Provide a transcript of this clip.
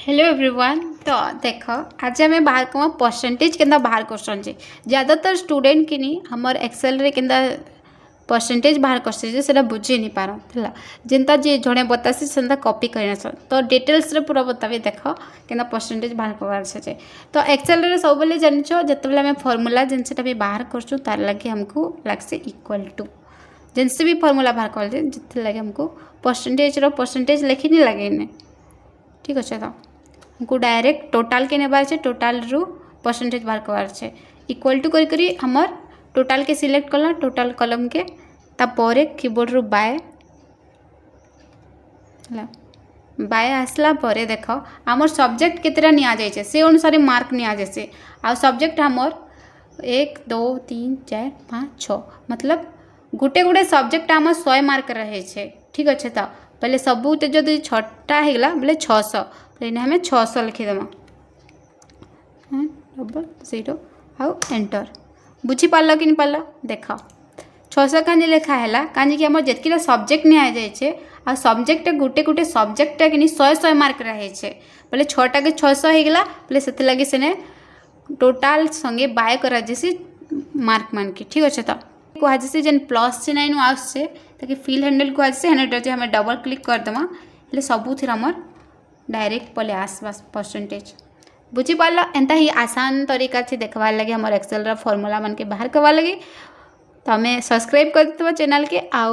Hello everyone. तो देख आज आम बाहर कम परसेंटेज के बाहर करसन ज़्यादातर स्टूडेंट कि हमर एक्सेल रे केंदा परसेंटेज बाहर करसे से बुझी नहीं पार जिनता जी जड़े बतासी से कॉपी कर तो डिटेल्स रे पूरा बताबी देख कि परसेंटेज बाहर करवार से तो एक्सेल रे सब बेले जान जिते आम फर्मूला जिनसा भी बाहर करछुँ तार लगे हमको लगसे इक्वल टू जिनसे भी फर्मूला बाहर कर जितने लगे हमको परसेंटेज लिखी नहीं लगे ठीक अच्छे। तो हमको डायरेक्ट टोटाल के नेबार है टोटाल रु परसेंटेज बाहर करवार है इक्वल टू करी हमर टोटाल के सिलेक्ट कला टोटाल कलम के तापर कीबोर्ड रु बाय आसला परे देख आमर सब्जेक्ट केतेटा निया जाइछे से अनुसार मार्क निया जाइछे आ सब्जेक्ट हमर 1 2 3 4 5 6 मतलब गुटे गुटे सब्जेक्ट आम 100 मार्क रहे छे ठीक अच्छे। तो पहले सबू जो 6टा होगा बोले 600 पहले हमें 600 लिखिदेमा डबल 0 आउ एंटर बुझी पार्ल कि नहीं पार्ल देख 600 कानी लेखा है कहीं आम जितकीटा सब्जेक्ट निया जाइछे आ सब्जेक्ट गुटे गुटे सब्जेक्टा कि 100 मार्क रहे छे बोले 6टा के 600 होगा बोले से लगे से टोटाल संगे बाय करा जैसे मार्क मान के ठीक अच्छे। तो कहुचे जेन प्लस चिन्ह इन आसছে ताकि फिल हैंडल कहुचे हैंडल हमें डबल क्लिक करदेमा हेल्ले सबुथिर आमर डायरेक्ट पले आसवा परसेंटेज बुझी पार्ल एंता ही आसान तरीका से देखवार लगे हमारे एक्सेल फॉर्मूला मन के बाहर करवा लगे। तो हमें सब्सक्राइब कर देते चैनल के आ